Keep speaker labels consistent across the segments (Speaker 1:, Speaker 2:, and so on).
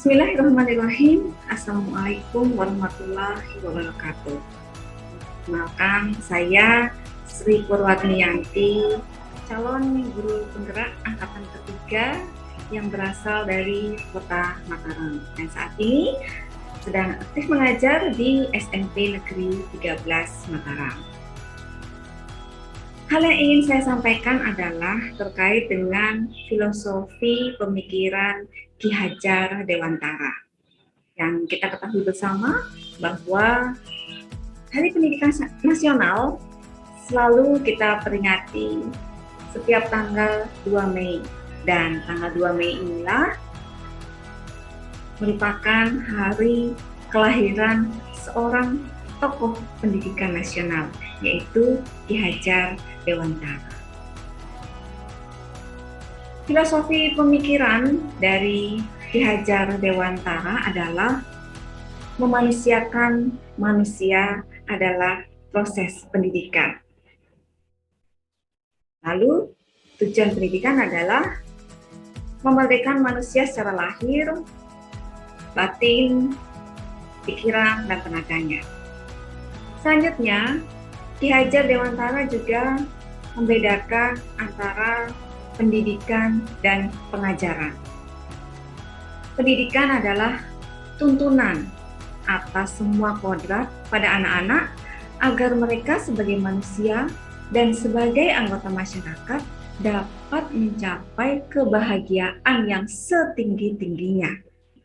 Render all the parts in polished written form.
Speaker 1: Bismillahirrahmanirrahim. Assalamualaikum warahmatullahi wabarakatuh. Kenalkan, saya Sri Purwatniyanti, calon guru penggerak angkatan ketiga yang berasal dari Kota Mataram. Dan saat ini sedang aktif mengajar di SMP Negeri 13 Mataram. Hal yang ingin saya sampaikan adalah terkait dengan filosofi pemikiran Ki Hajar Dewantara. Yang kita ketahui bersama bahwa Hari Pendidikan Nasional selalu kita peringati setiap tanggal 2 Mei. Dan tanggal 2 Mei inilah merupakan hari kelahiran seorang tokoh pendidikan nasional, yaitu Ki Hajar Dewantara. Filosofi pemikiran dari Ki Hajar Dewantara adalah memanusiakan manusia adalah proses pendidikan. Lalu, tujuan pendidikan adalah memerdekakan manusia secara lahir, batin, pikiran, dan tenaganya. Selanjutnya, Ki Hajar Dewantara juga membedakan antara pendidikan dan pengajaran. Pendidikan adalah tuntunan atas semua kodrat pada anak-anak agar mereka sebagai manusia dan sebagai anggota masyarakat dapat mencapai kebahagiaan yang setinggi-tingginya.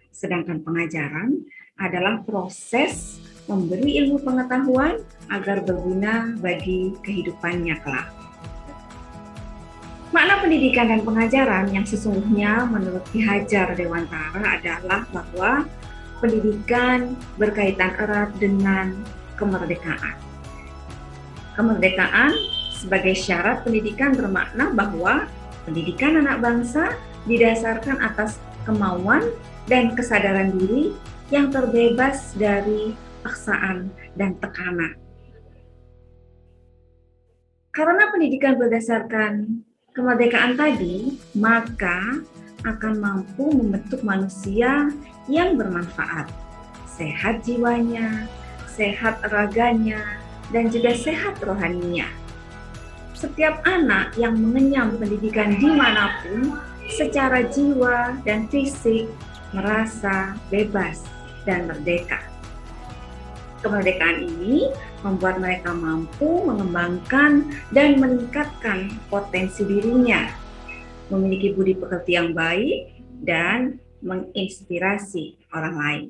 Speaker 1: Sedangkan pengajaran adalah proses memberi ilmu pengetahuan agar berguna bagi kehidupannya kelak. Makna pendidikan dan pengajaran yang sesungguhnya menurut Ki Hajar Dewantara adalah bahwa pendidikan berkaitan erat dengan kemerdekaan. Kemerdekaan sebagai syarat pendidikan bermakna bahwa pendidikan anak bangsa didasarkan atas kemauan dan kesadaran diri yang terbebas dari paksaan dan tekanan. Karena pendidikan berdasarkan kemerdekaan tadi, maka akan mampu membentuk manusia yang bermanfaat, sehat jiwanya, sehat raganya, dan juga sehat rohaninya. Setiap anak yang mengenyam pendidikan dimanapun, secara jiwa dan fisik merasa bebas dan merdeka. Kemerdekaan ini membuat mereka mampu mengembangkan dan meningkatkan potensi dirinya, memiliki budi pekerti yang baik, dan menginspirasi orang lain.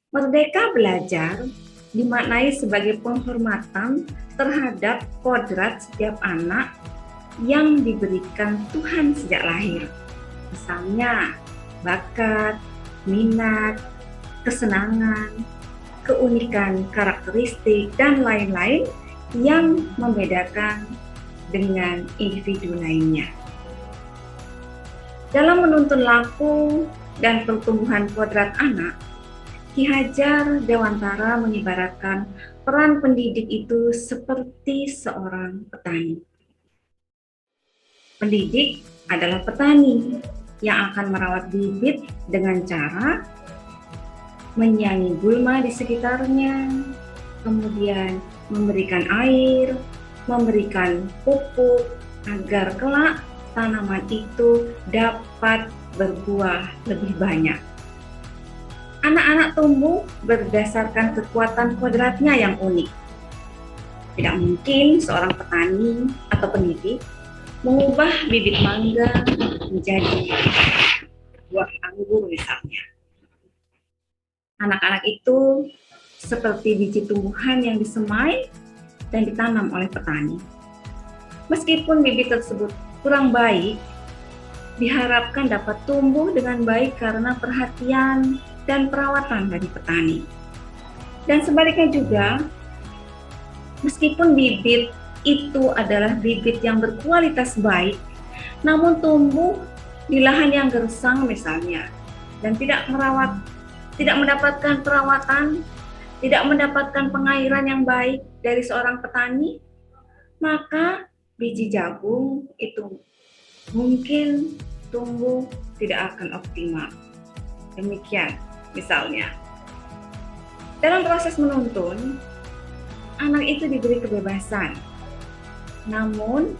Speaker 1: Merdeka belajar dimaknai sebagai penghormatan terhadap kodrat setiap anak yang diberikan Tuhan sejak lahir. Misalnya, bakat, minat, kesenangan, keunikan karakteristik, dan lain-lain yang membedakan dengan individu lainnya. Dalam menuntun laku dan pertumbuhan kodrat anak, Ki Hajar Dewantara mengibaratkan peran pendidik itu seperti seorang petani. Pendidik adalah petani yang akan merawat bibit dengan cara menyayangi gulma di sekitarnya, kemudian memberikan air, memberikan pupuk agar kelak tanaman itu dapat berbuah lebih banyak. Anak-anak tumbuh berdasarkan kekuatan kodratnya yang unik. Tidak mungkin seorang petani atau pendidik mengubah bibit mangga menjadi buah anggur misalnya. Anak-anak itu seperti biji tumbuhan yang disemai dan ditanam oleh petani. Meskipun bibit tersebut kurang baik, diharapkan dapat tumbuh dengan baik karena perhatian dan perawatan dari petani. Dan sebaliknya juga, meskipun bibit itu adalah bibit yang berkualitas baik, namun tumbuh di lahan yang gersang misalnya, dan tidak mendapatkan perawatan, tidak mendapatkan pengairan yang baik dari seorang petani, maka biji jagung itu mungkin tumbuh tidak akan optimal. Demikian misalnya. Dalam proses menuntun, anak itu diberi kebebasan. Namun,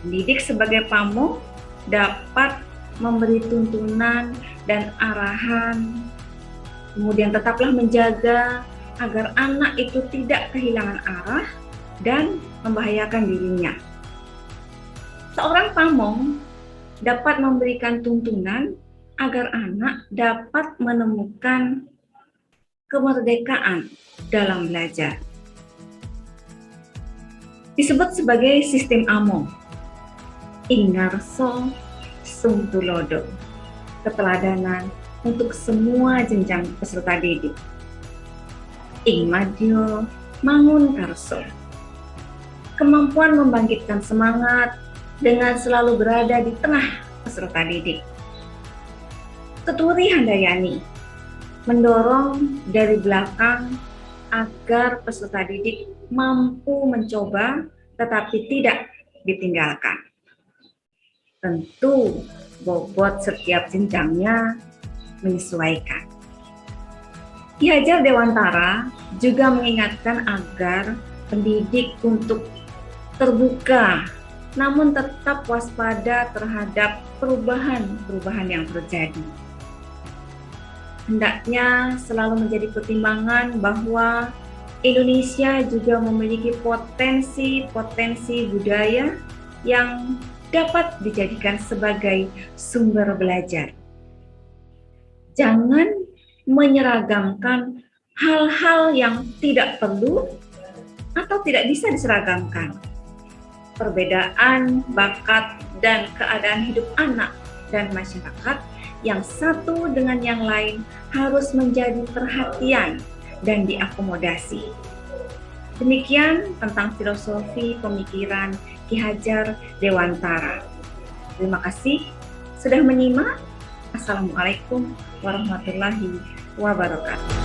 Speaker 1: pendidik sebagai pamong dapat memberi tuntunan dan arahan, kemudian tetaplah menjaga agar anak itu tidak kehilangan arah dan membahayakan dirinya. Seorang pamong dapat memberikan tuntunan agar anak dapat menemukan kemerdekaan dalam belajar. Disebut sebagai sistem among, ingarso sung tulodo, keteladanan untuk semua jenjang peserta didik. Ing madyo mangun karso, kemampuan membangkitkan semangat dengan selalu berada di tengah peserta didik. Tuturi handayani, mendorong dari belakang agar peserta didik mampu mencoba tetapi tidak ditinggalkan. Tentu bobot setiap jenjangnya menyesuaikan. Ki Hajar Dewantara juga mengingatkan agar pendidik untuk terbuka namun tetap waspada terhadap perubahan-perubahan yang terjadi. Hendaknya selalu menjadi pertimbangan bahwa Indonesia juga memiliki potensi budaya yang dapat dijadikan sebagai sumber belajar. Jangan menyeragamkan hal-hal yang tidak perlu atau tidak bisa diseragamkan. Perbedaan bakat dan keadaan hidup anak dan masyarakat yang satu dengan yang lain harus menjadi perhatian dan diakomodasi. Demikian tentang filosofi pemikiran Ki Hajar Dewantara. Terima kasih sudah menyimak. Assalamualaikum warahmatullahi wabarakatuh.